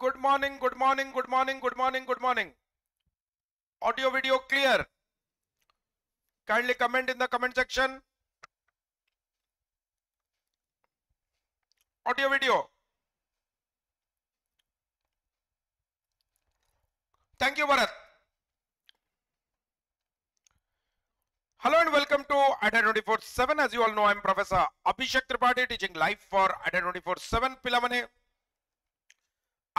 Good morning, good morning, good morning, good morning, good morning. Audio video clear. Kindly comment in the comment section. Audio video. Thank you, Bharat. Hello and welcome to ADA 24/7. As you all know, I am Professor Abhishek Tripathi teaching live for ADA 24/7. Pilamane.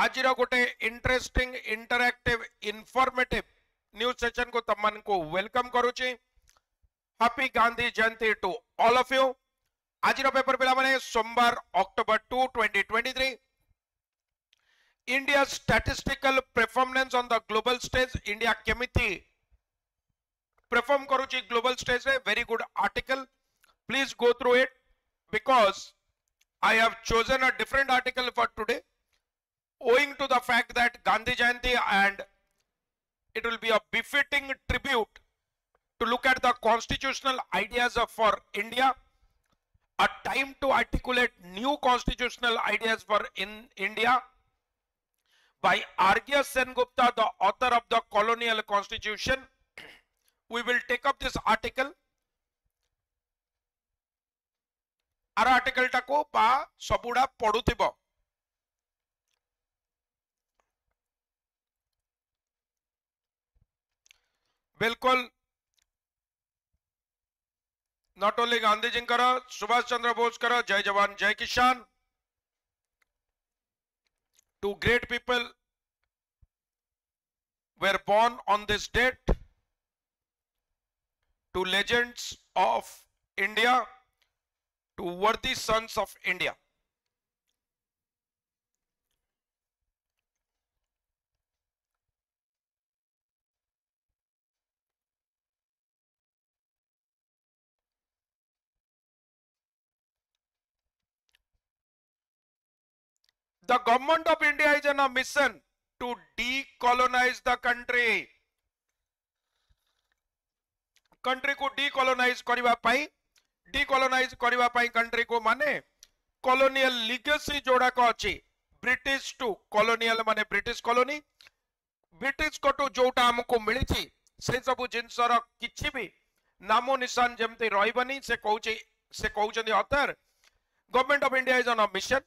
Ajira gote interesting, interactive, informative news session ko tamman ko welcome karuchi. Happy Gandhi Jayanti to all of you. Ajira paper pilamane Sombar October 2, 2023. India's statistical performance on the global stage. India kemiti perform karuchi global stage. Very good article. Please go through it because I have chosen a different article for today, owing to the fact that Gandhi Jayanti, and it will be a befitting tribute to look at the constitutional ideas for India, a time to articulate new constitutional ideas for India by Arghya Sengupta, the author of the colonial constitution. We will take up this article. Our article taku pa sabuda podutibo. बिल्कुल not only Gandhi ji करो, सुभाष चंद्र बोस करो, जय जवान जय किसान. Two great people were born on this date. Two legends of India, two worthy sons of India. The government of India is on a mission to decolonize the country. Country को decolonize करिवा पाई, decolonize करिवा पाई country को माने colonial legacy जोड़ा को अच्छी. British to colonial माने British colony. British को तो जोटा हमको मिली थी, से सब जिनसर किछि भी नामो निशान जेमते रहिबनी से कहउचंदी author. Government of India is on a mission.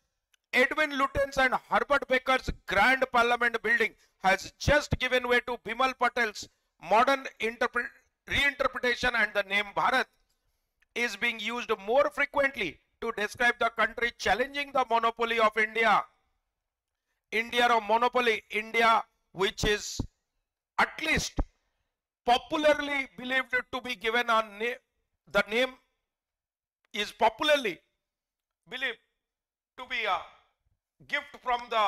Edwin Lutyens and Herbert Baker's Grand Parliament building has just given way to Bimal Patel's modern reinterpretation, and the name Bharat is being used more frequently to describe the country challenging the monopoly of India. India or monopoly, India, which is at least popularly believed to be given a name, the name is popularly believed to be a gift from the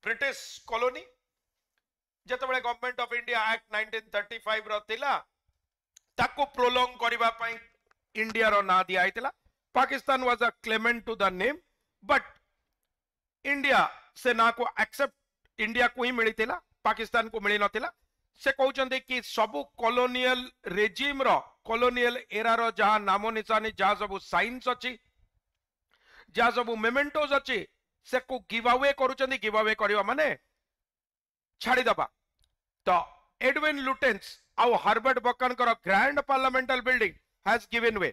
British colony. जेतबेले government of India act 1935 रो थिला ताको prolong करिवा पई India रो ना दिया आइतला. Pakistan was a claimant to the name, but India से ना को एक्सेप्ट इंडिया को ही मिली थिला, पाकिस्तान को मिली नथिला. से कहउचंदे कि सबु कॉलोनियल रेजिम रो, कॉलोनियल एरा रो जहां नामो निशानी, जहां सबु साइंस अछि, जहां सबु मेमेंटोज अछि, से को गिव अवे करूचंदी. गिव अवे करिवा माने छाड़ी दबा. तो एडविन लुटेंस और हार्वर्ड बकन कर grand parliamental building has given way.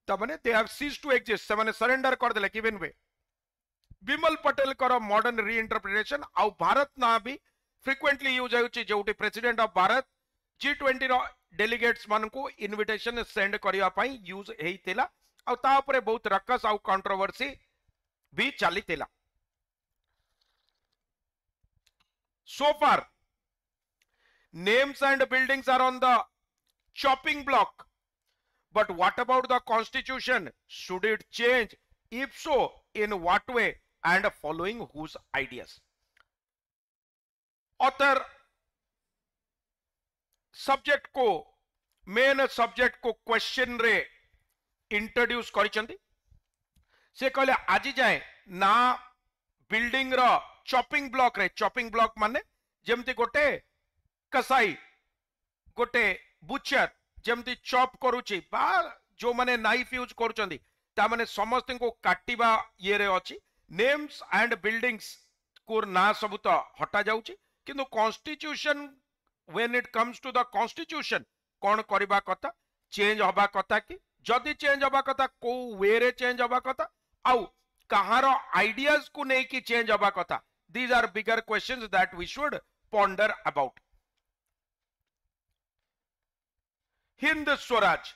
तो माने they have ceased to exist, से माने सरेंडर कर देले, गिवन वे. बिमल पटेल कर मॉडर्न रीइंटरप्रिटेशन और भारत ना भी फ्रीक्वेंटली यूज होउची, जोटी प्रेसिडेंट ऑफ भारत G20 रो डेलीगेट्स मान को इनविटेशन सेंड करिवा पई यूज हेइतिला. और ता ऊपर बहुत रकस और कंट्रोवर्सी भी चलीतिला. So far, names and buildings are on the chopping block. But what about the constitution? Should it change? If so, in what way? And following whose ideas? Author subject को, main subject को question रे introduce करिचंदी. से कहले आज जाए ना building रो chopping block रे. Chopping block माने जेमती गोटे कसाई, गोटे बुचर जेमती चॉप करूची, बा जो माने नाइफ यूज करूचंदी, ता माने समस्त को काटिबा ये रे अछि. नेम्स एंड बिल्डिंग्स को ना सब तो हटा जाउची किंतु constitution when it comes to the constitution कौन करबा कथा चेंज हबा कथा कि जदि चेंज हबा कथा को वे रे चेंज हबा कथा आउ कहार आइडियाज को नहीं कि चेंज हबा कथा these are bigger questions that we should ponder about. Hind Swaraj,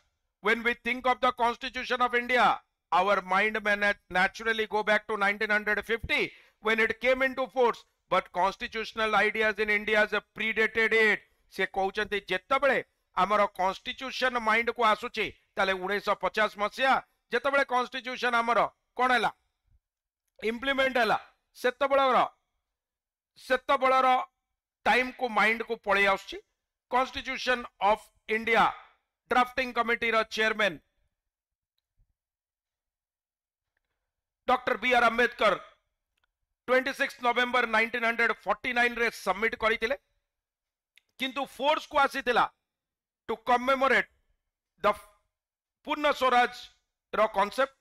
when we think of the Constitution of India, our mind may naturally go back to 1950 when it came into force, but constitutional ideas in India has predated it. से कहउचंती जेतबेले हमर constitution mind को आसुची ताले 1950 मसिया जेतबेले constitution हमर कोन हला implement हला सेतबेलर time को mind को पळे आउची constitution of India drafting committee रो chairman doctor B R Ambedkar 26 November 1949 रे सबमिट करितिले किंतु फोर्स को आसीतिला टू कमेमोरेट द पूर्ण स्वराज रो कांसेप्ट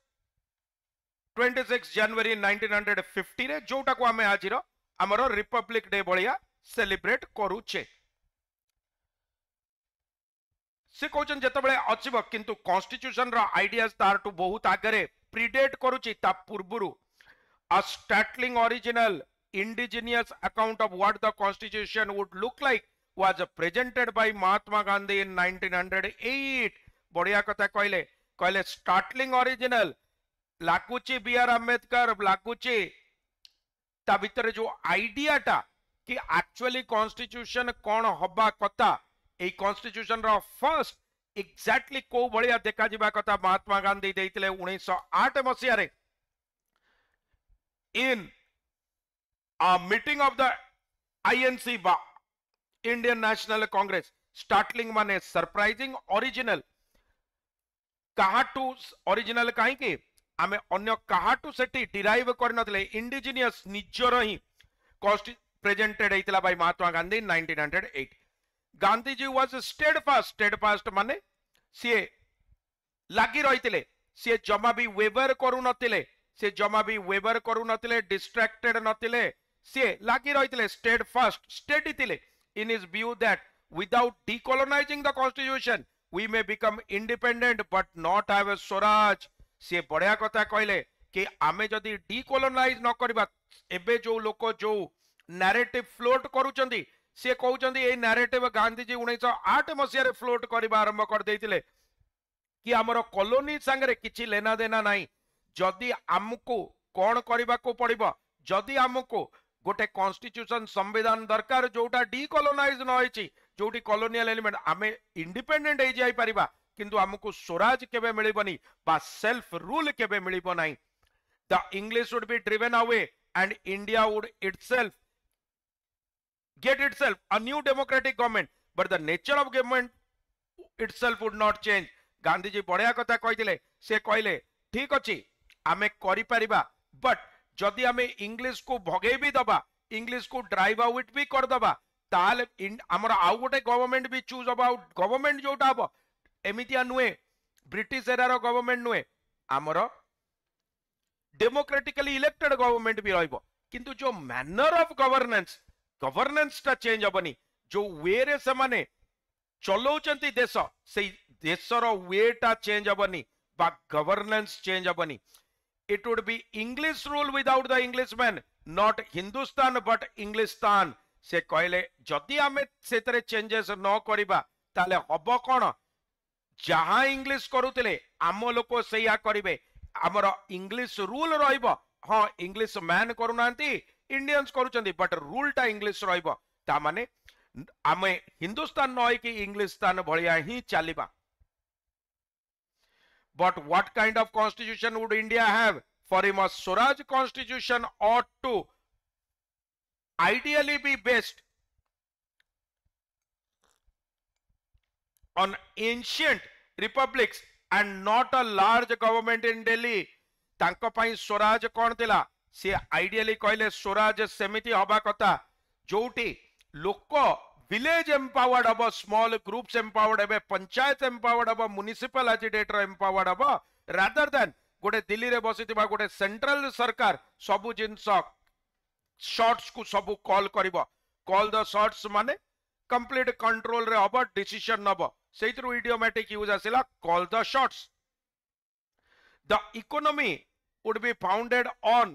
26 जनवरी 1950 रे जोटा को हमें आज रो हमरो रिपब्लिक डे बळिया सेलिब्रेट करूचे से कहउचन जेतबेले अचिब किंतु कॉन्स्टिट्यूशन रो आइडियाज तार टू बहुत आगरे प्रीडेट करूची ता पूर्वरु a startling original indigenous account of what the constitution would look like was presented by Mahatma Gandhi in 1908 बढ़िया कथा कहले कहले startling original लागुची बी आर अंबेडकर लागुची ता भीतर जो आइडिया टा कि एक्चुअली कॉन्स्टिट्यूशन कौन हबा कथा ए कॉन्स्टिट्यूशन रो फर्स्ट एग्जैक्टली को बढ़िया देखा जिबा कथा महात्मा गांधी देइतले 1908 मसिया रे in a meeting of the INC Indian National Congress startling माने surprising original काहाटू original कहीं के आमे अन्य काहाटू सेठी derive करनतले indigenous निजर ही presented हेतला by Mahatma Gandhi in 1908 Gandhi ji was steadfast माने सी लागी रहितले सी जमा भी वेवर करू नतिले से जमा भी वेवर करू नतिले डिस्ट्रैक्टेड नतिले से लागी रहितले steadfast steady थिले in his view that without decolonizing the constitution we may become independent but not have a swaraj से बढ़िया कथा कहले कि आमे जदी डिकोलोनाइज न करबा एबे जो लोक जो नैरेटिव फ्लोट करूचंदी से कहउचंदी ए नैरेटिव गांधी जी 1908 मसिया रे फ्लोट करबा आरंभ कर देइतिले कि हमरो कॉलोनी संगे किछि लेना देना नाही जदि आमको कौन करबा को पड़िबो जदि आमको गोटे कॉन्स्टिट्यूशन संविधान दरकार जोटा डिकोलोनाइज न होइछि जोटी कॉलोनियल एलिमेंट आमे इंडिपेंडेंट हे जाई परिबा किंतु आमको स्वराज केबे मिलिबनी बा सेल्फ रूल केबे मिलिबो नाही the English would be driven away and India would itself get itself a new democratic government but the nature of government itself would not change Gandhi ji बढ़िया कथा कहिथिले से कहले ठीक अछि आमे करि परिबा बट जदि आमे इंग्लिश को भगेई भी दबा इंग्लिश को ड्राइव आउट भी कर दबा ताल हमर आउ गोटे गवर्नमेंट भी चूज अबाउट गवर्नमेंट जोटा हबो एमितिया नुए ब्रिटिश एरा रो गवर्नमेंट नुए हमर डेमोक्रेटिकली इलेक्टेड गवर्नमेंट भी रहइबो किंतु जो मैनर ऑफ गवर्नेंस टा चेंज हबनी जो वे रे से माने चलौचंती देश से देशर वे टा चेंज हबनी बा गवर्नेंस चेंज हबनी it would be English rule without the Englishman not Hindustan but Englistan से कहले जदि आमे सेतरे चेंजेस न करिबा ताले हबो कोन जहां इंग्लिश करूतिले आम लोक सेया करिवे हमर इंग्लिश रूल रहइबो हां इंग्लिश मैन करूनांती इंडियंस करूचंदी बट रूल टा इंग्लिश रहइबो ता माने आमे हिंदुस्तान न होई कि इंग्लिस्तान भलिया ही चलिबा but what kind of constitution would India have for him a Swaraj constitution ought to ideally be based on ancient republics and not a large government in Delhi तांको पाई स्वराज कौन थिला से आइडियली कहले स्वराज सेमिति हबा कथा जोटी लोक विलेज एम्पावर्ड हब स्मॉल ग्रुप्स एम्पावर्ड हेबे पंचायत एम्पावर्ड हब म्युनिसिपल एजिटेटर एम्पावर्ड हब रादर देन गोटे दिल्ली रे बसितिबा गोटे सेंट्रल सरकार सबु जिंस शॉट्स को सब कॉल करिवो कॉल द शॉट्स माने कंप्लीट कंट्रोल रे हबो डिसीजन नबो सेइथरु इडियोमेटिक यूज आसिला call the shots the economy would be founded on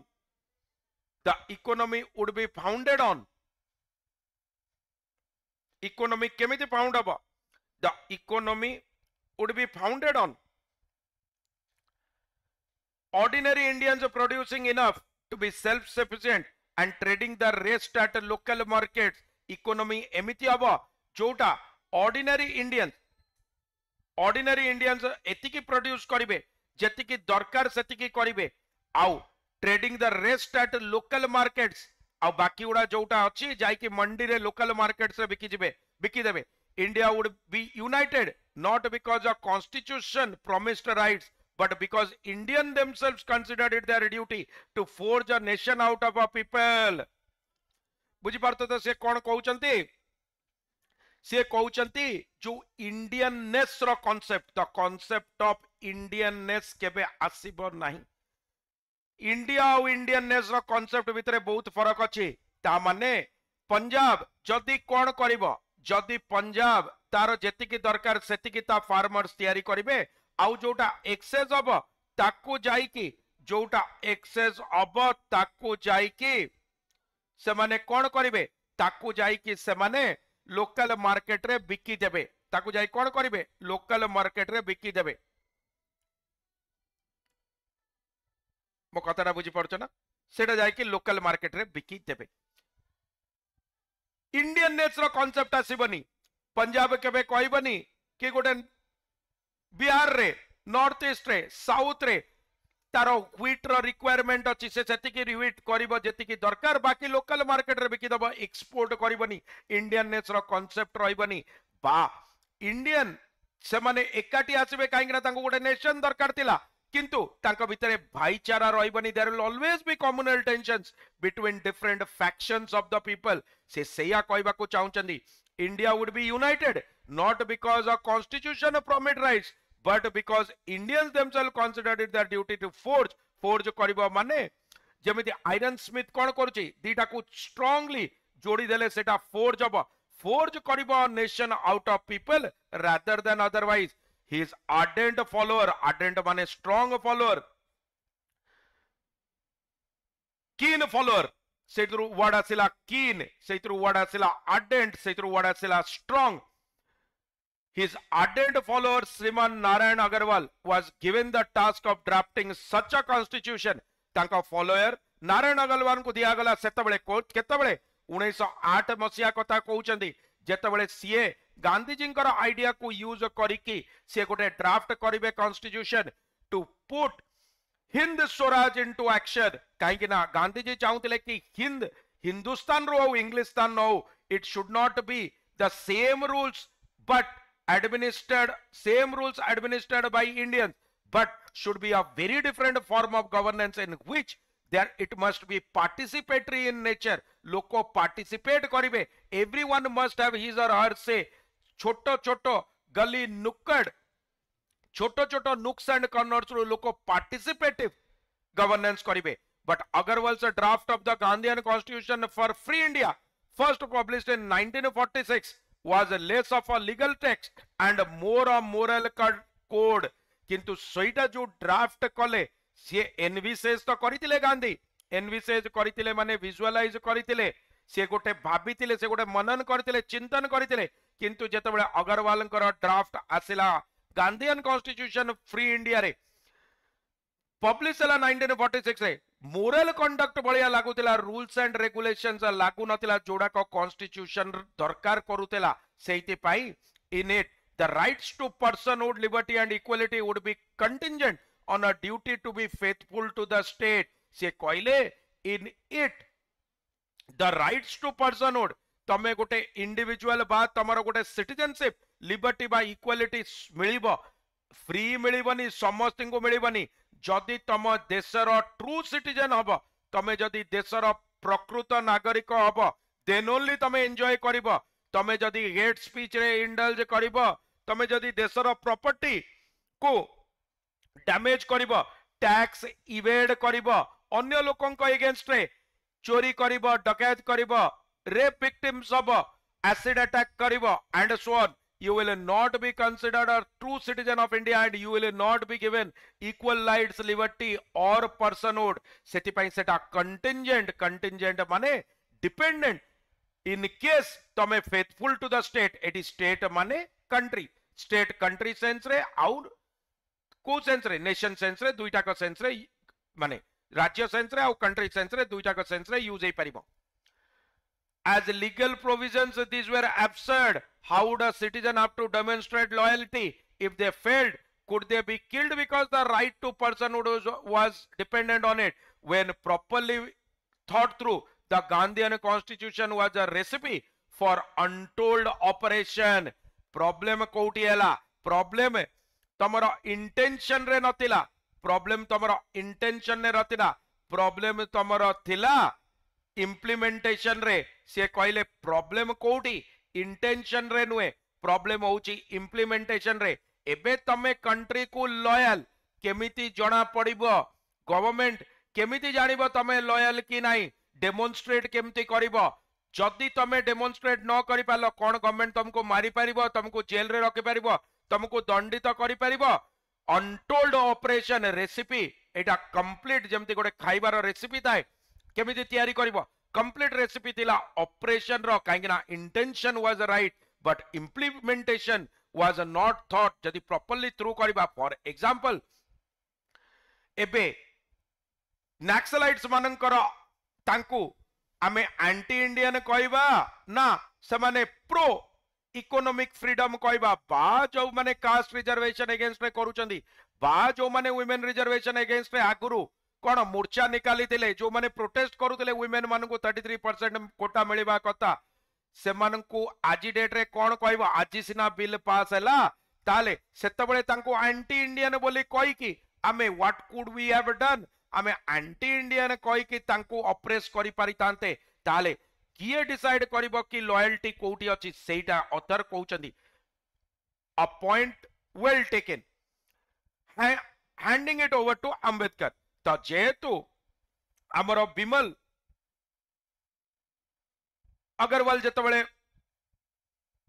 the economy would be founded on economy केमिति फाउंड हबो the economy would be founded on ordinary Indians producing enough to be self sufficient and trading the rest at local markets economy एमिति हबो जोटा ordinary Indians एतिकी produce करिवे जेतिकी दरकार सेतिकी करिवे आउ trading the rest at local markets आउ बाकी उडा जोटा अछि जाई कि मंडी रे लोकल मार्केट्स रे बिकी देबे India would be united not because of constitution promised rights but because Indian themselves considered it their duty to forge a nation out of a people बुझी पारतो तो से कोन कहउचंती से कहउचंती जो इंडियननेस रो concept the concept of Indianness केबे आसीबो नाही इंडिया और इंडियननेस रो कांसेप्ट भितरे बहुत फरक अछि ता माने पंजाब जदी कोन करिवो जदी पंजाब तार जेतिकी दरकार सेतिकी ता फार्मर्स तयारी करिवे आउ जोटा एक्सेस हबो ताकू जाई कि जोटा एक्सेस हबो ताकू जाई कि से माने कोन करिवे ताकू जाई कि से माने लोकल मार्केट रे बिकी देबे ताकू जाई कोन करिवे लोकल मार्केट रे बिकी देबे मो कथाटा बुझी पड़छ ना सेटा जाई कि लोकल मार्केट रे बिकी देबे इंडियन नेचर कांसेप्ट आसीबनी पंजाब केबे कहबनी कि गोटे बिहार रे नॉर्थ ईस्ट रे साउथ रे तारो व्हीट रो रिक्वायरमेंट अछि से सेतिकी व्हीट करिवो जेतिकी दरकार बाकी लोकल मार्केट रे बिकी दबो एक्सपोर्ट करिवनी इंडियन नेचर कांसेप्ट रहइबनी बा इंडियन से माने एकाटी आसीबे काहेकि तांको गोटे नेशन दरकार थिला किंतु तांको भितरे भाईचारा रहइबनी there will always be communal tensions between different factions of the people से सेया कहबा को चाहउचंदी India would be united not because of constitution promised rights but because Indians themselves considered it their duty to forge करिबो माने जेमिति iron Smith कोन करूची दीटा को strongly जोड़ी देले सेटा forge करिबो nation out of people rather than otherwise he is ardent follower माने strong follower keen follower सेतरु वर्ड आसिला keen सेतरु वर्ड आसिला ardent सेतरु वर्ड आसिला strong. His ardent follower Sriman Narayan Agarwal was given the task of drafting such a constitution. तांका follower Narayan Agarwal को दिया गला सेतबळे केतबळे 1908 मसिया कथा कहउचंदी जेतबळे सीए गांधी जींकर आइडिया को यूज करिकी से गोटे ड्राफ्ट करिवे constitution to put Hind Swaraj into action काहेकि ना गांधी जी चाहुतले कि हिंदुस्तान रो Englistan no it should not be the same rules but same rules administered by Indians, but should be a very different form of governance in which there it must be participatory in nature. Loko participate karibe, everyone must have his or her say. Choto gully nukkad, choto nooks and corners loko participative governance karibe. But Agarwal's draft of the Gandhian Constitution for Free India, first published in 1946, was less of a legal text and more a moral code. किंतु सोईटा जो draft कले से envisages तो करितिले Gandhi envisages करितिले माने visualise करितिले से गोटे भाबितिले से गोटे मनन करितिले चिंतन करितिले किंतु जेतबेले अग्रवालंकर ड्राफ्ट आसिला गांधीयन कॉन्स्टिट्यूशन फ्री इंडिया रे पब्लिश हला 1946 रे मोरल कंडक्ट बलिया लागुतिला रूल्स एंड रेगुलेशंस लागु नतिला जोडा को कॉन्स्टिट्यूशन दरकार करूतिला सेइति पाई in it the rights to personhood liberty and equality would be contingent on a duty to be faithful to the state से कहले in it the rights to personhood तमे गोटे इंडिविजुअल बा तमरो गोटे सिटीजनशिप लिबर्टी बा इक्वालिटी मिलिबो फ्री मिलिबनी समस्त को मिलिबनी जदि तम देशर ट्रू सिटीजन हब तमे जदि देशर प्रकृत नागरिक हब देन ओनली तमे एंजॉय करिबो तमे जदि हेट स्पीच रे इंडल्ज करिबो तमे जदि देशर प्रॉपर्टी को डैमेज करिबो टैक्स इवेड करिबो अन्य लोकन को अगेंस्ट रे चोरी करिबो डकैत करिबो रेप विक्टिम्स हबो acid attack karibo and so on, you will not be considered a true citizen of India and you will not be given equal rights, liberty or personhood. सेति पई सेटा contingent माने dependent in case तमे faithful to the state. Eighty state माने country, state country sense रे आउ को sense रे नेशन सेंस रे दुईटा को सेंस रे माने राज्य सेंस रे आउ कंट्री सेंस रे दुईटा को सेंस रे use hey परिबो. As legal provisions, these were absurd. How would a citizen have to demonstrate loyalty? If they failed, could they be killed because the right to personhood was dependent on it? When properly thought through, the Gandhian constitution was a recipe for untold operation. Problem कोठी हैला? Problem तमरो intention रे नथिला. Problem तमरो intention रे नथिला. Problem तमरो थिला implementation रे. से कहले problem कोठी intention रे नुए, प्रॉब्लम होची इम्प्लीमेंटेशन रे. एबे तमे कंट्री को लॉयल केमिति जणा पड़िबो, गवर्नमेंट केमिति जानिबो तमे लॉयल कि नाही, डेमोन्स्ट्रेट केमिति करिबो. जदि तमे डेमोन्स्ट्रेट न करि पालो कोन गवर्नमेंट तुमको मारि पारिबो, तुमको जेल रे रखि पारिबो, तुमको दंडित करि पारिबो. अनटोल्ड ऑपरेशन रेसिपी एटा कंप्लीट जेमति गोटे खाइबार रेसिपी थाए केमिति तयारी करिबो, कंप्लीट रेसिपी थिला ऑपरेशन रो. काहेकिना intention was right but implementation was not thought जदि प्रॉपर्ली थ्रू करिबा. फॉर एग्जांपल एबे नक्सलाइट्स मानकर तांकू आमे एंटी इंडियन कहबा ना से माने प्रो इकोनॉमिक फ्रीडम कहबा, बा जो माने कास्ट रिजर्वेशन अगेंस्ट रे करूचंदी, बा जो माने वुमेन रिजर्वेशन अगेंस्ट रे आगुरु कौन मोर्चा निकाली थिले, जो माने प्रोटेस्ट करूथिले वुमेन मानकु 33% कोटा मिलिबा कथा, से मानकु आजि डेट रे कोन कहबो. आजि सिना बिल पास हैला ताले सेतबळे तांको एंटी इंडियन बोली कहि कि आमे what could we have done, आमे एंटी इंडियन कहि कि तांको ऑपरेस करि पारि तांते. ताले किए डिसाइड करिबो कि लॉयल्टी कोठी अछि, सेटा ऑथर कहउचंदी. A point well taken. Handing it over to Ambedkar. तो जेहेतु आमर विमल अग्रवाल जितेबाला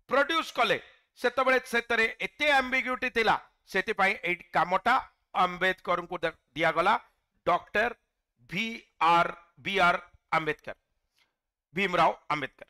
प्रोड्यूस कले सेतबेले एते एम्बिग्यूटी थिला, सेतिपाई ए कामटा अंबेडकर को दियागला. Doctor B R Ambedkar, Bhimrao Ambedkar.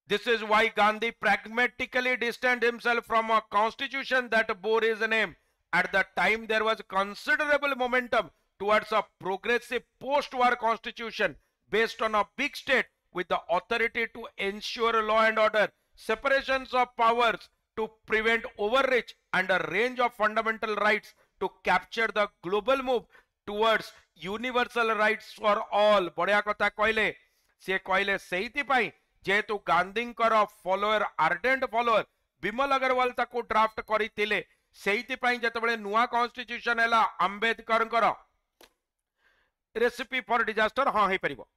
This is why Gandhi pragmatically distanced himself from a constitution that bore his name. At that time there was considerable momentum towards a progressive post-war constitution based on a big state with the authority to ensure law and order, separations of powers to prevent overreach, and a range of fundamental rights to capture the global move towards universal rights for all. बढ़िया कथा कहले. से कहले सेहिति पाई जेतु Gandhi follower ardent follower विमल अग्रवाल ताको draft करिथिले, सेहिति पाई जतबेले नुआ constitution हैला Ambedkar recipe for disaster हाँ हे परिबो.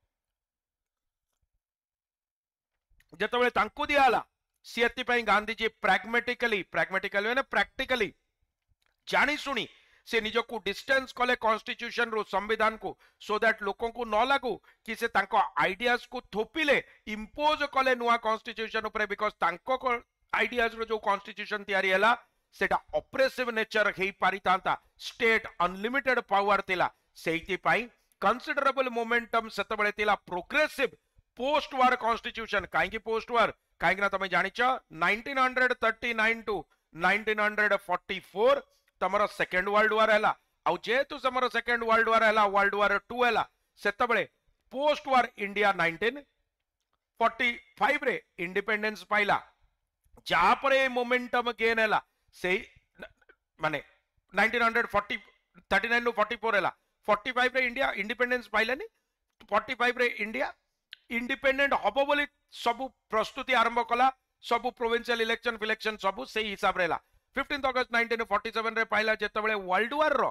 जतबेले तांको दियाला सेति पाई गांधीजी प्रैग्मेटिकली माने प्रैक्टिकली जानी सुनी से निज को डिस्टेंस कले कॉन्स्टिट्यूशन रो संविधान को, सो दैट लोकों को न लागू कि से तांको आइडियाज को थोपिले इंपोज कले नुआ कॉन्स्टिट्यूशन ऊपर, बिकॉज तांको आइडियाज रो जो कॉन्स्टिट्यूशन तयारी हैला सेटा ऑपरेसिव नेचर हे पारि तांता, स्टेट अनलिमिटेड पावर थिला. सेति पाई कंसिडरेबल मोमेंटम सेतबेले थिला प्रोग्रेसिव पोस्ट वार कॉन्स्टिट्यूशन. काहेकि पोस्ट वार, काहेकि ना तमे जानिछ 1939 टू 1944 तमरो सेकंड वर्ल्ड वार हैला. आउ जेतु समरो सेकंड वर्ल्ड वार हैला, वर्ल्ड वार 2 हैला, सेतबेले पोस्ट वार इंडिया 1945 रे इंडिपेंडेंस पाइला. जहां पर ए मोमेंटम गेन हैला से माने 1939 नु 44 हैला, 45 रे इंडिया इंडिपेंडेंस पाइलानी, 45 रे इंडिया इंडिपेंडेंट हबो बोली सब प्रस्तुति आरंभ कला, सब प्रोविंशियल इलेक्शन फिलेक्शन सब से हिसाब रेला. 15 अगस्त 1947 रे पाइला जेतबेले वर्ल्ड वार रो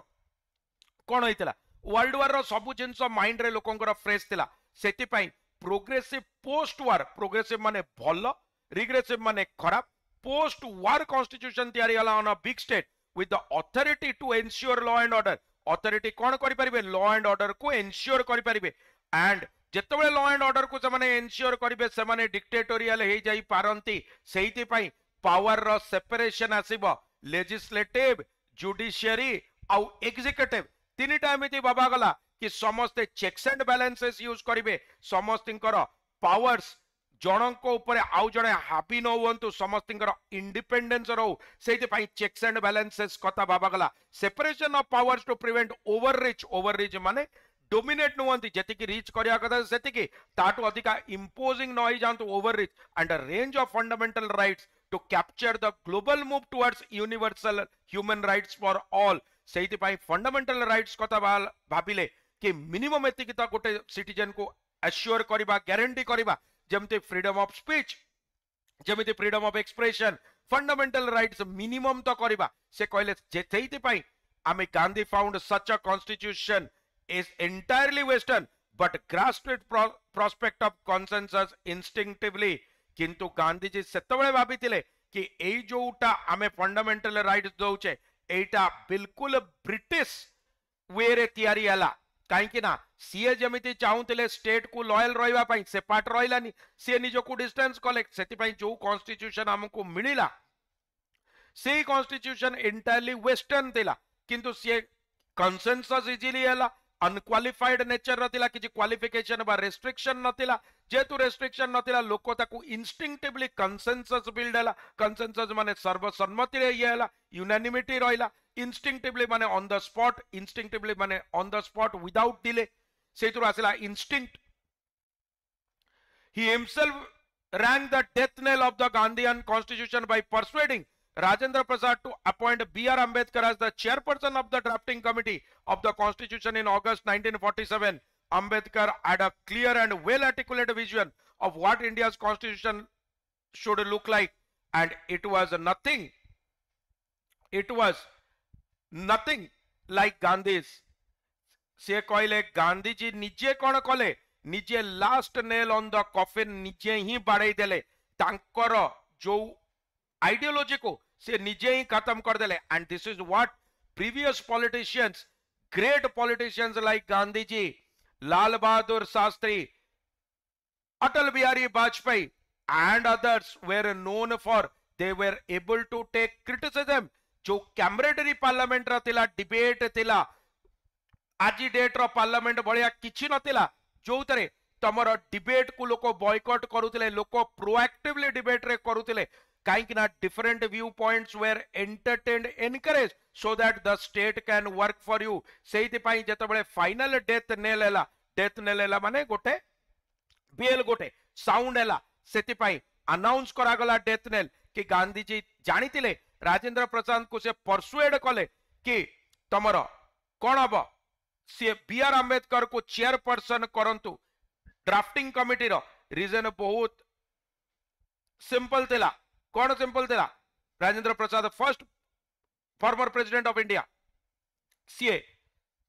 कोन होइतला, वर्ल्ड वार रो सब जिंस माइंड रे लोकंकर फ्रेश थिला. सेति पई प्रोग्रेसिव पोस्ट वार, प्रोग्रेसिव माने भलो, रिग्रेसिव माने खराब, पोस्ट वार कॉन्स्टिट्यूशन तयारी हला on a big state with the authority to ensure law and order. Authority कोन करि परिबे, लॉ एंड ऑर्डर को एंश्योर करि परिबे. एंड जेतेबेले लॉ एंड ऑर्डर को से एनश्योर करेंगे से डिक्टेटोरियल हो जाई पारंती सेहिति पई पावर रो सेपरेशन आसीबो लेजिस्लेटिव जुडिशियरी आउ एग्जीक्यूटिव तीनटा एमिति बाबा गला कि समस्ते चेक्स एंड बैलेंसेस यूज करेंगे समस्तिंकर पावर्स जनक ऊपर आउ जड़े हाबी न हुंतु समस्तिंकर इंडिपेंडेंस रो सेति पई चेक्स एंड बैलेंसेस कथा बाबा गला separation of powers to prevent overreach माने डोमिनेट नुहंती जेतिकी रीच करिया कथा सेतिकी ताटू अधिका इंपोजिंग न होई जांतु overreach and a range of fundamental rights to capture the global move towards universal human rights for all सेति पई फंडामेंटल राइट्स कथा भाबिले कि मिनिमम एतिकी त गोटे सिटीजन को एश्योर करिबा गारंटी करिबा जेमते फ्रीडम ऑफ स्पीच जेमते freedom of expression fundamental rights minimum तो करिबा से कहले सेति पई आमे Gandhi found such a constitution is entirely western but grasped it prospect of consensus instinctively किंतु गांधी जी सेतबेले भाबितिले कि एई जोटा आमे फंडामेंटल राइट्स दउचे एटा बिल्कुल ब्रिटिश वे रे तयारी हला काहे कि ना सीए जमिति चाहुतिले स्टेट को लॉयल रहिबा पई से पार्ट रहिलानी से निजो को डिस्टेंस कलेक्ट सेति पई जो कॉन्स्टिट्यूशन हमको मिलिला से कॉन्स्टिट्यूशन एंटायरली वेस्टर्न देला किंतु से कंसेंसस इजीली हला अनक्वालिफाइड नेचर रतिला किछि क्वालिफिकेशन बा रेस्ट्रिक्शन नतिला जेतु रेस्ट्रिक्शन नतिला लोक ताकू इंस्टिंक्टिवली कंसेंसस बिल्ड हला कंसेंसस माने सर्वसम्मति रे ये हला यूनानिमिटी रहिला इंस्टिंक्टिवली माने ऑन द स्पॉट इंस्टिंक्टिवली माने on the spot without delay सेतुर आसिला instinct he himself rang the death knell of the Gandhian constitution by persuading Rajendra Prasad to appoint B.R. Ambedkar as the chairperson of the drafting committee of the constitution in August 1947. Ambedkar had a clear and well articulated vision of what India's constitution should look like, and it was nothing like Gandhi's. से कहले गांधी जी निजे कौन कले निजे last nail on the coffin निजे ही बाड़े देले तांकर जो आइडियोलॉजी को से निजे ही खत्म कर देले and this is what previous politicians great politicians like Gandhi ji Lal Bahadur Shastri Atal Bihari Vajpayee and others were known for they were able to take criticism जो कैमरेडरी पार्लियामेंट रा तिला डिबेट तिला आज डेट रो पार्लियामेंट भलिया किछि नतिला जो तरे तमर डिबेट को लोक बॉयकॉट करूतिले लोक प्रोएक्टिवली डिबेट रे करूतिले काहे कि ना different view points were entertained encourage so that the state can work for you सेहिति पई जतबेले फाइनल डेथ नेल एला माने गोटे बेल गोटे साउंड एला सेति पई अनाउंस करा गला डेथ नेल कि गांधी जी जानितिले राजेंद्र प्रसाद को से परसुएड कले कि तमर कोन हबो से बी.आर. आंबेडकर को चेयरपर्सन करंतु ड्राफ्टिंग कमिटी रो रीजन बहुत सिंपल थिला कोन सिंपल थिला Rajendra Prasad first former president of India सी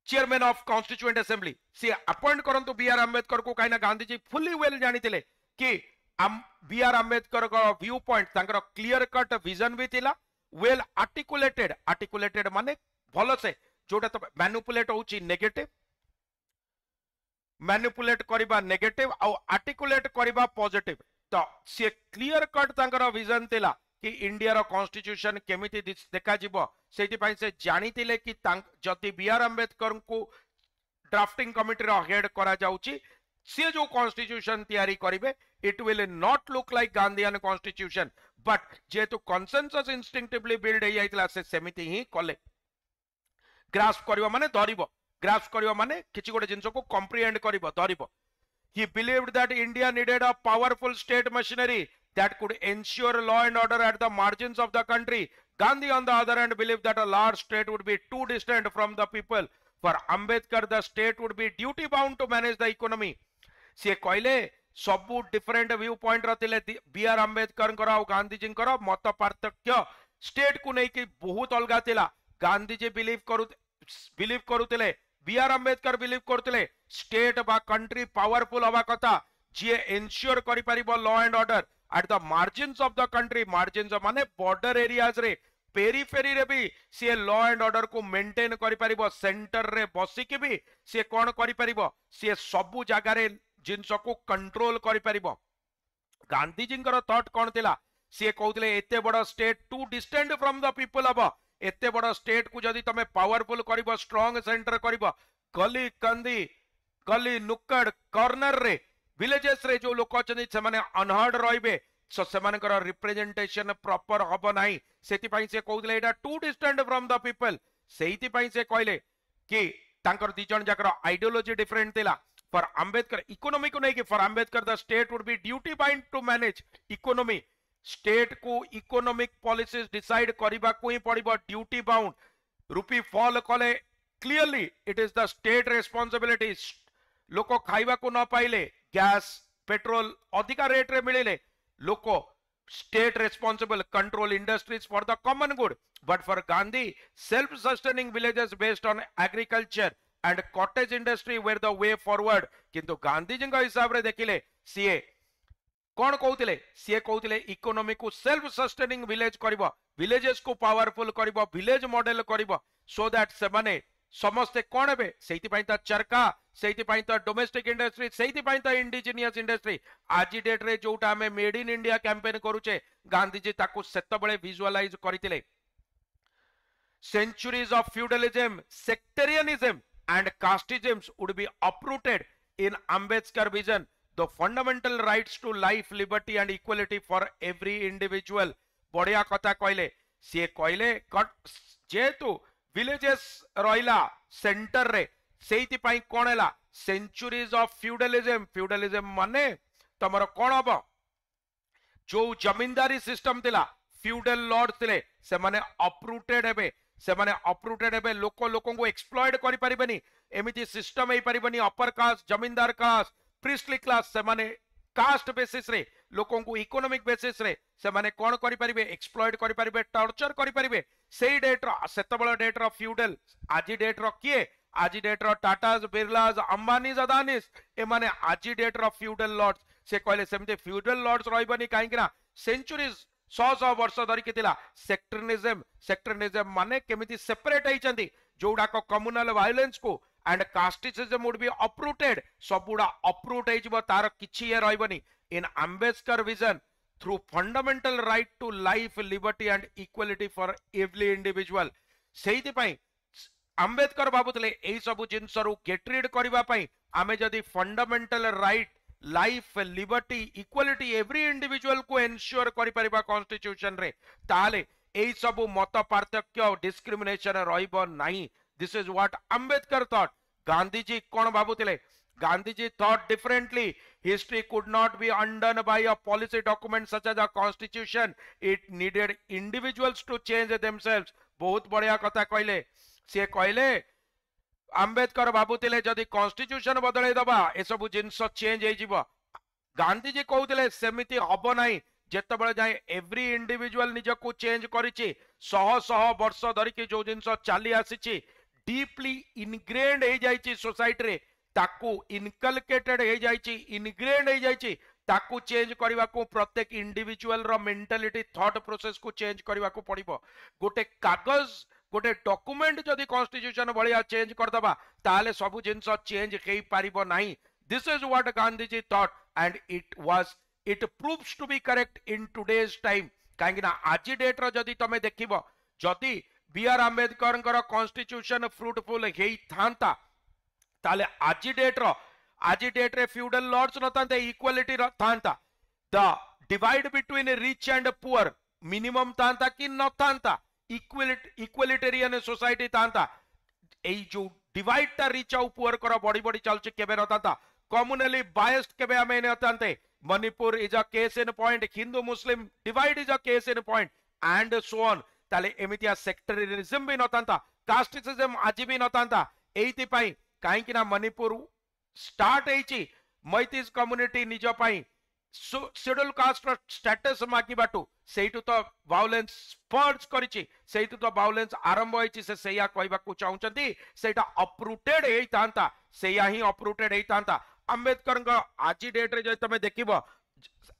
चेयरमैन ऑफ कॉन्स्टिट्यूएंट असेंबली सी अपॉइंट करंतु बी.आर. आंबेडकर को काइना गांधी जी फुली वेल जानितिले कि बी.आर. आंबेडकर को व्यू पॉइंट तांकर क्लियर कट विजन भी थिला वेल आर्टिकुलेटेड माने भलो से जोटा तो मैनिपुलेट होची नेगेटिव मैनिपुलेट करिबा नेगेटिव आ आर्टिकुलेट करिबा पॉजिटिव तो से क्लियर कट तांकर विजन थिला कि इंडिया रो कॉन्स्टिट्यूशन केमिति देखा जिवो सेति पई से जानितिले कि जति बी.आर. आंबेडकर को ड्राफ्टिंग कमिटी रो हेड करा जाउची से जो कॉन्स्टिट्यूशन तैयारी करिवे it will not look like Gandhian constitution but जेतु कंसेंसस इंस्टिंक्टिवली बिल्ड हे जाइतला से सेमिति ही कले ग्रास्प करिवो माने धरिबो ग्रास्प करिवो माने किछि गोटे जिंस को comprehend करिवो धरिबो he believed that India needed a powerful state machinery that could ensure law and order at the margins of the country. Gandhi on the other hand believed that a large state would be too distant from the people. For Ambedkar the state would be duty bound to manage the economy. से कहले सबु different view point रथिले B R. Ambedkar करा गांधी जी करा मत पार्थक्य state को नहीं कि बहुत अलगा थिला गांधी जी बिलीव करुतिले बी.आर. आंबेडकर बिलीव करुतिले स्टेट बा कंट्री पावरफुल हवा कथा जे एन्श्योर करि परिबो law and order at the margins of the country margins माने बॉर्डर एरियाज रे पेरीफेरी रे भी से लॉ एंड ऑर्डर को मेंटेन करि परिबो सेंटर रे बसिक भी से कोन करि परिबो से सबु जगह रे जिनस को कंट्रोल करि परिबो गांधी जी थॉट कौन थिला सी कहते एते बड़ state too distant from the people हम एते बड़ स्टेट को जदि तमे पावरफुल करिबो स्ट्रांग सेंटर करिबो गली कंदी गली नुक्कड़ कॉर्नर रे विलेजेस रे जो लोक अछन से माने अनहर्ड रहिबे सो सेमानकर रिप्रेजेंटेशन प्रॉपर हबो नाही सेति पई से कहउले एटा too distant from the people सेति पई से कहले कि तांकर दी जन जाकर आइडियोलॉजी डिफरेंट थिला फॉर अंबेडकर इकोनॉमी को नहीं कि for Ambedkar the state would be duty bind to manage economy state को इकोनॉमिक पॉलिसीज डिसाइड करबा को ही पड़िबो ड्यूटी बाउंड रुपी फॉल कले clearly it is the state responsibility लोक खाइबा को न पाइले गैस पेट्रोल अधिका रेट रे मिलिले लोक state responsible control industries for the common good but for Gandhi self sustaining villages based on agriculture and cottage industry were the way forward किंतु गांधी जी हिसाब रे देखिले सीए कौन कहते सी कहते इकोनॉमी को सेल्फ सस्टेनिंग विलेज करिबो विलेजेस को पावरफुल करिबो विलेज मॉडल करिबो सो दैट से माने समस्ते कौन हे सेति पई ता चरका सेति पई ता डोमेस्टिक इंडस्ट्री सेति पई ता इंडिजिनियस इंडस्ट्री आज डेट रे जोटा हमें मेड इन इंडिया कैंपेन करूचे गांधी जी ताको सेत बळे विजुअलाइज करथिले centuries of feudalism sectarianism and casteism would be uprooted in Ambedkar vision the fundamental rights to life liberty and equality for every individual बढ़िया कथा कहले सी कहले जेतु विलेजेस रहिला सेंटर रे सेति पई कोन हैला सेंचुरीज ऑफ फ्यूडलिज्म माने तमर कोन हबो जो जमींदारी सिस्टम थिला फ्यूडल लॉर्ड थिले से माने अपरूटेड हेबे से माने अपरूटेड हेबे लोक लोकन को एक्सप्लॉइट करि परिबेनी एमिति सिस्टम हे परिबेनी अपर कास्ट जमींदार कास्ट प्रिस्टली क्लास से माने कास्ट बेसिस रे लोकन को इकोनॉमिक बेसिस रे से माने कोन करि परिबे एक्सप्लॉइट करि परिबे टॉर्चर करि परिबे सेई डेट रो सेतबळ डेट रो फ्यूडल आजि डेट रो किए आजि डेट रो टाटास बिरलास अंबानीज अदानीस ए माने आजि डेट रो फ्यूडल लॉर्ड्स से कहले सेमते फ्यूडल लॉर्ड्स रहबनी काहे कि ना सेंचुरीज 100 वर्ष धरिक सेक्टरिनिज्म माने केमिति सेपरेट होइचंदी जोडा को कम्युनल वायलेंस को and casteism would be uprooted सबुडा अपरूट होइजबो तार किछि ये रहबनी in Ambedkar vision through fundamental right to life liberty and equality for every individual सेहिति पई अंबेडकर भाबुतले एई सब जिंस रु गेट रीड करबा पई आमे जदी fundamental right life liberty equality every individual को एनश्योर करि परिबा कॉन्स्टिट्यूशन रे ताले एई सब मत पार्थक्य डिस्क्रिमिनेशन रहइबो नाही this is what Ambedkar thought Gandhi ji कोन भाबुतले Gandhi ji thought differently history could not be undone by a policy document such as a constitution it needed individuals to change themselves बहुत बढ़िया कथा कहले से कहले अंबेडकर भाबुतिले जदि कॉन्स्टिट्यूशन बदलै दबा ए सब जिंस चेंज हे जिवो गांधी जी कहउतिले सेमिति हबो नाही जेतबळे जाय एवरी इंडिविजुअल निज को चेंज करिछि सह सह वर्ष धरिके जो जिंस चाली आसीछि डीपली इनग्रेन्ड हे जाइछि सोसाइटी रे ताकू इनकलकेटेड हे जाइछि इनग्रेन्ड हे जाइछि ताकू चेंज करबा को प्रत्येक इंडिविजुअल रो मेंटालिटी थॉट प्रोसेस को चेंज करबा को पड़िबो गोटे कागज गोटे डॉक्यूमेंट जदि कॉन्स्टिट्यूशन भलिया चेंज कर दबा ताले सब जिंस चेंज हेई पारिबो नाही this is what Gandhi ji thought and it proves to be correct in today's time काहेकि ना आज डेट रो जदि तमे देखिबो जदि B R Ambedkar constitution fruitful हेई थांता ताले आज डेट रे फ्यूडल लॉर्ड्स नतांते इक्वालिटी थांता the divide between rich and poor minimum थांता कि न थांता इक्वालिटेरियन सोसाइटी थांता एई जो डिवाइड ता रिच आउ पुअर कर बड़ी बड़ी चलचे केबे नतांता कम्युनली बायस्ड केबे हमें नतांते Manipur is a case in point Hindu Muslim divide is a case in point and so on ताले एमितिया सेक्टरियनिज्म भी नतांता कास्टिसिज्म आज भी नतांता एइति पई काहे कि ना मणिपुर स्टार्ट हेची मैथिस कम्युनिटी निज पई शेड्यूल कास्ट स्टेटस मागिबाटू सेइटु तो वायलेंस स्पर्ज करिछि सेइटु तो वायलेंस आरंभ होइछि से सेया कहबा को चाहुचंती सेटा अपरूटेड हेई तांता सेया ही अपरूटेड हेई तांता अंबेडकर को आज डेट रे जे तमे देखिबो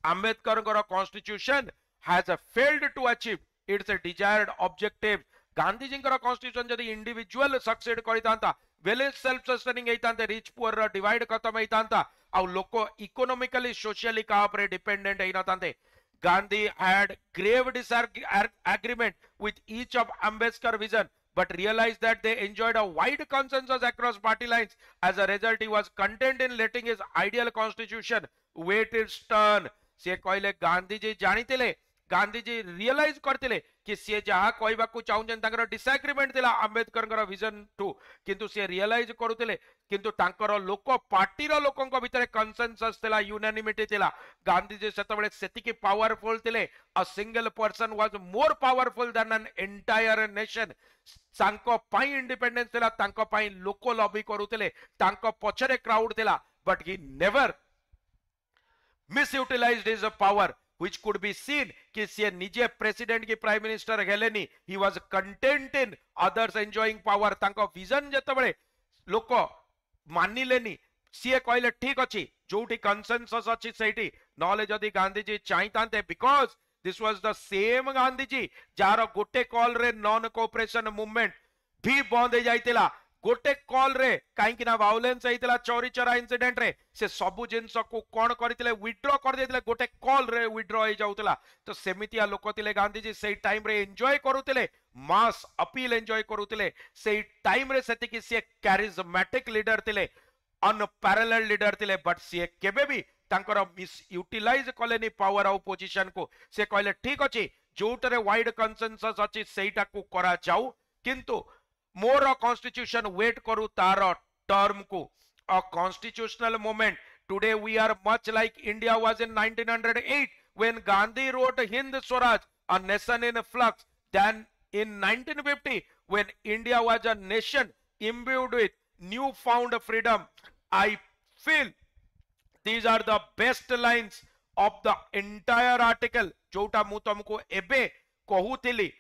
अंबेडकर को constitution has failed to achieve its a desired objective Gandhi ji को कॉन्स्टिट्यूशन जदी इंडिविजुअल सक्सेड करि तांता विलेज सेल्फ सस्टेनिंग हेई तांते रिच पुअर रो डिवाइड खत्म हेई तांता आउ लोक इकोनॉमिकली सोशली का ऊपर डिपेंडेंट है न तांते Gandhi had grave disagreement with each of Ambedkar vision but realized that they enjoyed a wide consensus across party lines. As a result, he was content in letting his ideal constitution wait its turn. से कहले Gandhi ji जानिथिले Gandhi ji realise करथिले कि से जहा कहबा को चाहुचन तांकर disagreement थिला अंबेडकर विजन टू किंतु से रियलाइज करूथिले किंतु तांकर लोक पार्टी रो लोकंक भितरे कंसेंसस थिला यूनानिमिटी थिला गांधी जी सेतबेले सेतिकी पावरफुल थिले a single person was more powerful than an entire nation तांको पाई इंडिपेंडेंस थिला तांको पाई लोक लॉबी करूथिले तांको पछरे क्राउड थिला but he never misutilized his power which could be seen कि से निजे प्रेसिडेंट की प्राइम मिनिस्टर हेलेनी he was content in others enjoying power तांको विजन जतबेले लोक मानिलेनी सीए कहले ठीक अछि जोटी कंसेंसस अछि सेठी नॉलेज जदी गांधी जी चाहितांते because this was the same Gandhi ji जार गोटे कॉल रे नॉन कोऑपरेशन मूवमेंट भी बंद हो जाइतिला गोटे कॉल रे कहीं ना वायलेंस होइतिला चोरी चोरा इंसिडेंट रे से सबु जिंस को कोन करथिले विथड्रॉ कर देथिले गोटे कॉल रे विथड्रॉ हो जाउतिला तो सेमितिया लोक थिले गांधी जी सेही टाइम रे एन्जॉय करूतिले मास अपील एन्जॉय करूतिले सेही टाइम रे सेति कि से कैरिज्मेटिक लीडर थिले अनपैरेलल लीडर थिले बट से केबे भी तांकर मिस यूटिलाइज कलेनी पावर ऑफ पोजीशन को से कहले ठीक अछि जोटरे वाइड कंसेंसस अछि सेहीटा को करा जाऊ किंतु मोर कॉन्स्टिट्यूशन वेट करू तार टर्म को a constitutional moment today we are much like India was in 1908 when Gandhi wrote Hind Swaraj a nation in flux then in 1950 when India was a nation imbued with new found freedom. I feel these are the best lines of the entire article जोटा मु तुमको एबे कहूतिली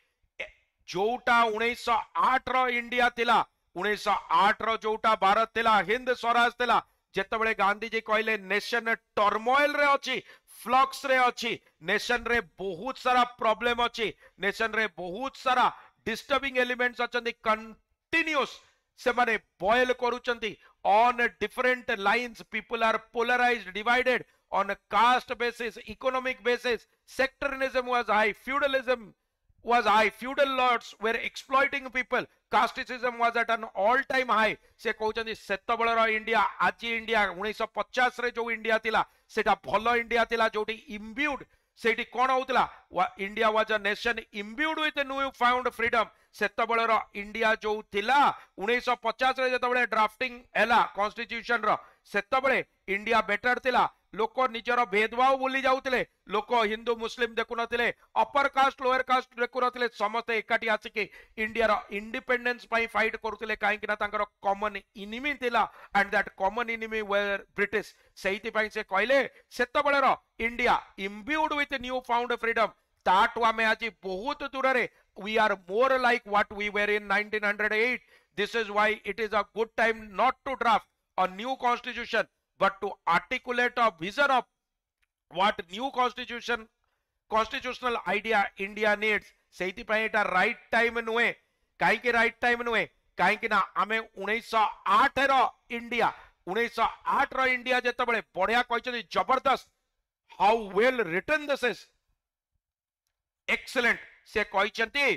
जोटा 1908 रो India थिला 1908 रो जोटा भारत थिला हिंद स्वराज थिला जेतबेले गांधी जी कहले नेशन टर्मोइल रे अछि फ्लक्स रे अछि नेशन रे बहुत सारा प्रॉब्लम अछि नेशन रे बहुत सारा डिस्टर्बिंग एलिमेंट्स अछंती कंटीन्यूअस से माने बॉयल करूचंती on different lines people are polarised divided on a caste basis economic basis sectarianism was high feudalism was high feudal lords were exploiting people casteism was at an all time high से कहउचंदी सेतबेलर India आज India 1950 रे जो India थिला सेटा भलो India थिला जोटी imbued सेठी कोन होतला India was a nation imbued with new found freedom सेतबेलर इंडिया जो थिला 1950 रे जतबेले ड्राफ्टिंग हैला कॉन्स्टिट्यूशन रो सेतबेले इंडिया बेटर थिला लोक निजर भेदभाव भूली जाउतिले लोक हिंदू मुस्लिम देखु नथिले अपर कास्ट लोअर कास्ट देखु नथिले समस्त एकाठी आसिके इंडिया रो इंडिपेंडेंस पई फाइट करथिले काहे कि ना तांकर कॉमन एनिमी थिला and that common enemy were British सेहिति पई से कहले सेतबेले रो India imbued with new found freedom ताटु आमे आज बहुत दूर रे we are more like what we were in 1908 this is why it is a good time not to draft a new constitution but to articulate a vision of what new constitutional idea India needs सेहिति पई एटा right time नुए काहे कि right time नुए काहे कि ना हमें 1908 रो India 1908 रो India जेतबेले बढ़िया कहचनी जबरदस्त how well written this is excellent से कहचंती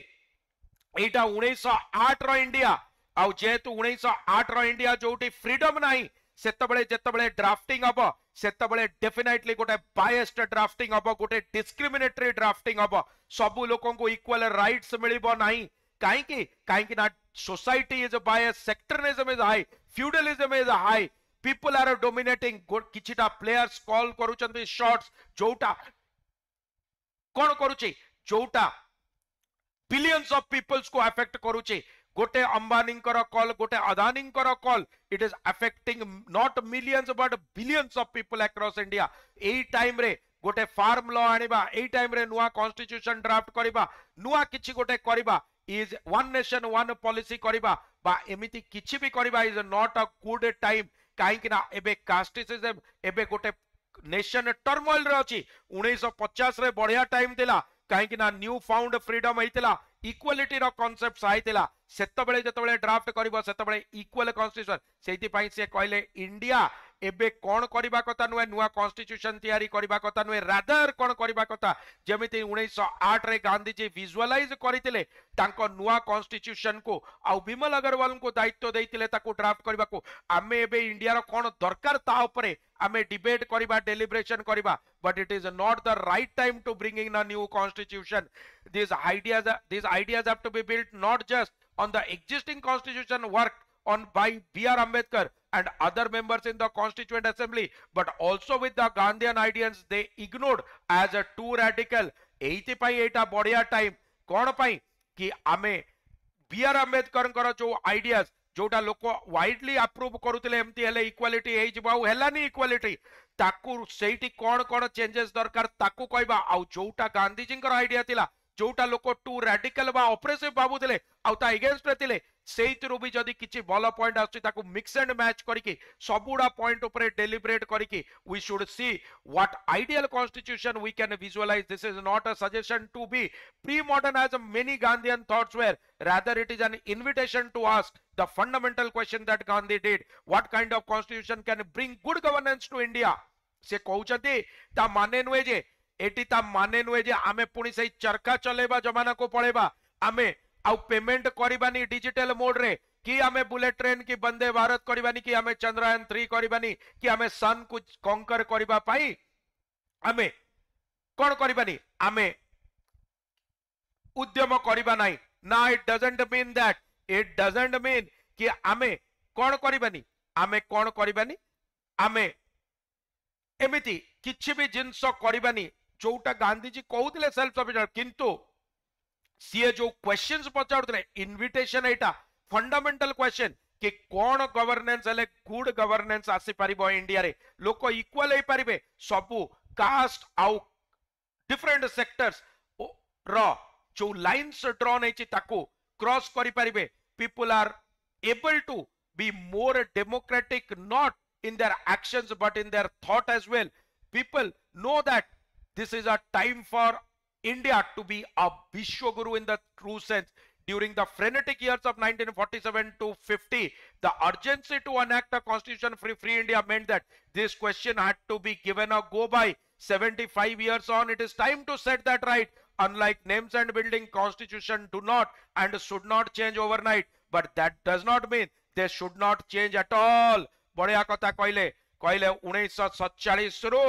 एटा 1908 रो इंडिया आ जेतु 1908 रो इंडिया जोटी फ्रीडम नाही सेतबेले जेतबेले ड्राफ्टिंग हबो सेतबेले डेफिनेटली गोटे बायस्ड ड्राफ्टिंग हबो गोटे डिस्क्रिमिनेटरी ड्राफ्टिंग हबो सबु लोकन को इक्वल राइट्स मिलिबो नाही काहे कि ना society is bias sectarism is high feudalism is high people are dominating किछिटा प्लेयर्स कॉल करूचंती शॉट्स जोटा कोन करूची जोटा बिलियंस ऑफ पीपल्स को अफेक्ट करूची गोटे अंबानी कॉल गोटे Adani call it is affecting not millions but billions of people across India एई टाइम रे गोटे फार्म लॉ आनिबा एई टाइम रे नुआ कॉन्स्टिट्यूशन ड्राफ्ट करिबा नुआ किछि गोटे करिबा is one nation one policy करिबा बा एमिति किछि भी करिबा is not a good time काहे कि ना एबे कास्टिसिज्म एबे गोटे नेशन टर्मोइल रे अछि 1950 रे बढ़िया टाइम दिला काहे कि ना न्यू फाउंड फ्रीडम हेतिला इक्वालिटी रो कांसेप्ट आइतिला सेतबेले जेतबेले ड्राफ्ट करिवो सेतबेले इक्वल कॉन्स्टिट्यूशन सेति पई से कहले इंडिया एबे कौन करबा कथा नुए नुआ कॉन्स्टिट्यूशन तैयारी करबा कथा नुए रादर कौन करबा कथा जेमिति 1908 रे गांधी जी विजुअलाइज करथिले तांको नुआ कॉन्स्टिट्यूशन को आ विमल अग्रवाल को दायित्व देइतिले ताको ड्राफ्ट करबा को आमे एबे इंडिया रो कौन दरकार ता ऊपर आमे डिबेट करबा डेलिब्रेशन करबा but it is not the right time to bringing the new constitution these ideas have to be built not just on the existing constitution work on by B.R. Ambedkar and other members in the Constituent Assembly, but also with the Gandhian ideas they ignored as a too radical. एइति पई एटा बढ़िया time कोन पई कि आमे B.R. Ambedkar जो ideas जोटा लोक widely approve करुतिले एमती हेले इक्वालिटी एई जबाउ हेलानी इक्वालिटी ताकू सेठी कोन चेंजेस दरकार ताकू कहबा आ जोटा गांधी जींकर आइडिया थिला जोटा लोक टू रैडिकल बा ऑपरेसिव भाबुतिले आ ता अगेंस्ट थिले सेइतरु भी जदी किछि भलो पॉइंट आछि ताकू मिक्स एंड मैच करिकि सबुडा पॉइंट ऊपर डेलिब्रेट करिकि we should see what ideal constitution we can visualise this is not a suggestion to be pre modern as many Gandhian thoughts were rather it is an invitation to ask the fundamental question that Gandhi did what kind of constitution can bring good governance to India से कहउछथि ता माने नुए जे eighty ता माने नुए जे आमे पुनी सही चरखा चलेबा जमाना को पड़ेबा आमे आउ पेमेंट करिबानी डिजिटल मोड रे कि आमे बुलेट ट्रेन की वंदे भारत करिबानी कि आमे चंद्रयान 3 करिबानी कि आमे सन को कॉन्कर करिबा पाई आमे कोन करिबानी आमे उद्यम करिबा नाही ना it doesn't mean that it doesn't mean कि आमे कोन करिबानी आमे कोन करिबानी आमे एमिति किछि भी जिंस करिबानी जोटा गांधी जी कहउतिले सेल्फ सफिशिएंट किंतु सीए जो क्वेश्चंस पचाउतिले इनविटेशन एटा फंडामेंटल क्वेश्चन कि कोन गवर्नेंस हेले गुड गवर्नेंस आसी परिबो इंडिया रे लोक इक्वल हे परिबे सबु कास्ट आउ डिफरेंट सेक्टर्स रो जो लाइन्स ड्रॉन है ताको क्रॉस करि परिबे people are able to be more democratic not in their actions but in their thought as well. People know that this is a time for India to be a Vishwaguru in the true sense. During the frenetic years of 1947 to 50, the urgency to enact a constitution free India meant that this question had to be given a go by. 75 years on, it is time to set that right. Unlike names and building, constitution do not and should not change overnight, but that does not mean they should not change at all. बढ़िया कथा कहले 1947 रु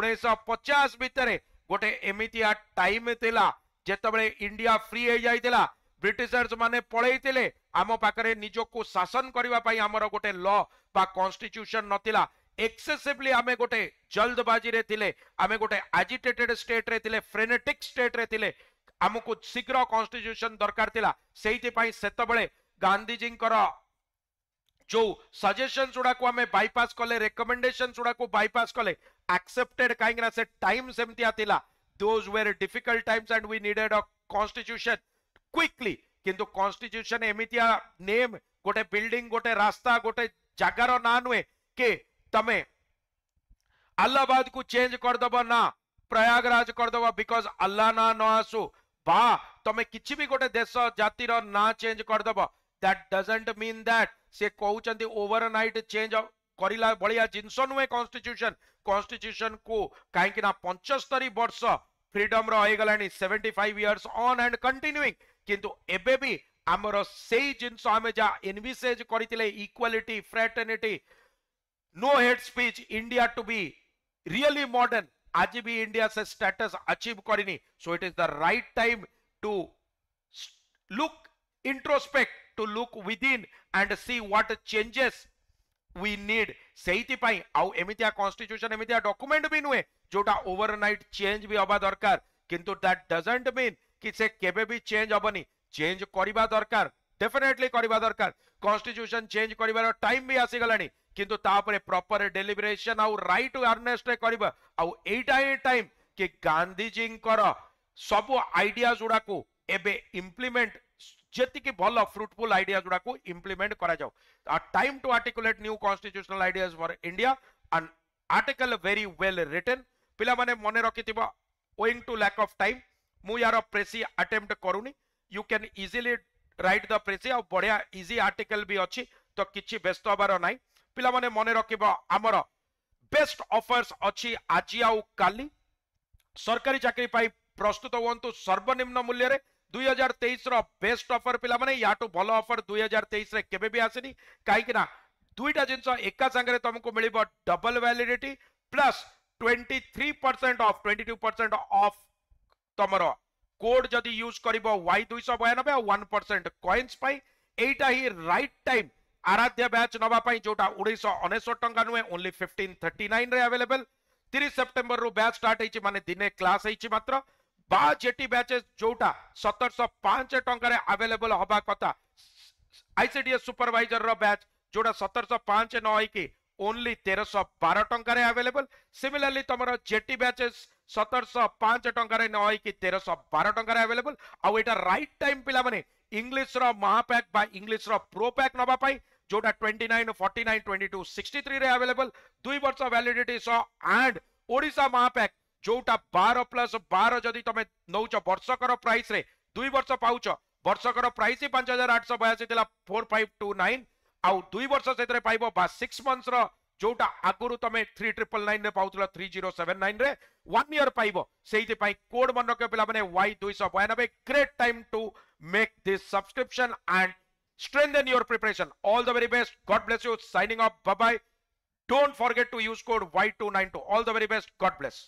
1950 भितर गोटे एमितिया time थिला जेतबेले India free हो जाइतिला Britishers माने पळैतिले आम पाखरे निजको शासन करबा पई हमर गोटे लॉ बा कॉन्स्टिट्यूशन नथिला एक्सेसिवली आमे गोटे जल्दबाजी रे थिले आमे गोटे एजिटेटेड स्टेट रे थिले फ्रेनेटिक स्टेट रे थिले हमको शीघ्र कॉन्स्टिट्यूशन दरकार थिला सेइति पई सेतबेले गांधी जींकर जो सजेशन गुड़ा को हमें बाईपास कले रिकमेंडेशन गुड़ा को बाईपास कले एक्सेप्टेड काइंगना से टाइम सेमतिया थिला those were difficult times and we needed a constitution quickly किंतु कॉन्स्टिट्यूशन एमितिया नेम गोटे बिल्डिंग गोटे रास्ता गोटे जगार ना नुए के तमे अल्लाहाबाद को चेंज कर दबो ना प्रयागराज कर दबो बिकॉज अल्लाह ना न आसु बा तमे किछि भी गोटे देश जातिर ना चेंज कर दबो that doesn't mean that से कहउचंती ओवरनाइट चेंज करिला बलिया जिंस नुए कॉन्स्टिट्यूशन को काहे कि ना 75 वर्ष फ्रीडम रो होई गलानी 75 इयर्स ऑन एंड कंटिन्यूइंग किंतु एबे भी हमरो सेही जिंस हमें जा एनविसेज करितिले equality fraternity no hate speech India to be really modern आज भी इंडिया से स्टेटस अचीव करिनी so it is the right time to look introspect to look within and see what changes we need सेइति पई आउ एमितिया constitution एमितिया document भी नुए जोटा overnight change भी होबा दरकार किंतु दैट डजंट मीन कि से केबे भी चेंज होबनी चेंज करिबा दरकार डेफिनेटली करिबा दरकार कॉन्स्टिट्यूशन चेंज करिबार टाइम भी आसी गलानी किंतु तापरे प्रॉपर डेलिब्रेशन आउ राइट अर्नेस्ट रे करिबा आउ एटा ए टाइम कि गांधी जींकर सब आइडियाज गुडा को एबे इंप्लीमेंट जेति की भलो फ्रूटफुल आइडिया गुडा को इंप्लीमेंट करा जाओ a time to articulate new constitutional ideas for India an article very well written पिला माने मने रखिथिबो owing to lack of time मु यार प्रेसी अटेम्प्ट करूनी you can easily write the precis आ बढ़िया इजी आर्टिकल भी अछि तो किछि व्यस्त होबार नाही पिला माने मने रखिबो हमर बेस्ट ऑफर्स अच्छी आज आउ काली सरकारी चाकरी पाई प्रस्तुत हुंतु सर्वनिम्न मूल्य रे 2023 रो बेस्ट ऑफर पिला माने याटू भलो ऑफर 2023 रे केबे भी आसीनी काई ना दुईटा जिंस एका संगे तुमको मिलिबो double validity plus 23% off 22% off तमरो कोड जदि यूज करिबो Y292 आ 1% कॉइन्स पाई एटा ही राइट टाइम आराध्य बैच नवा पाई जोटा 1999 टंका नुए ओनली 1539 रे अवेलेबल 30 सेप्टेम्बर रु बैच स्टार्ट होइछि माने दिने क्लास होइछि मात्र बा जेटी बैचेस जोटा 1705 टंका रे अवेलेबल होबा कथा ICDS सुपरवाइजर रो बैच जोटा 1705 न होई कि ओनली 1312 टंका रे अवेलेबल सिमिलरली तमरो जेटी बैचेस 1705 टंका रे न होई कि 1312 टंका रे अवेलेबल आ एटा राइट टाइम पिला माने इंग्लिश रो महापैक बा इंग्लिश रो प्रो पैक नबा पाई जोटा 29 49 22 63 रे अवेलेबल 2 वर्ष वैलिडिटी सो एंड ओडिशा महापैक जोटा 12+12 जदि तमे नौच वर्षकर प्राइस रे 2 वर्ष पाउच वर्षकर प्राइस 5882 थिला 4529 आउ 2 वर्ष सेतरे पाइबो बा 6 मंथ्स रो जोटा आगुरु तमे 3999 रे पाउतला 3079 रे 1 ईयर पाइबो सेहिति पाई कोड मन रखे पिला माने Y292 great time to make this subscription and strengthen your preparation. All the very best. God bless you. Signing off. Bye bye. Don't forget to use code Y292. All the very best. God bless.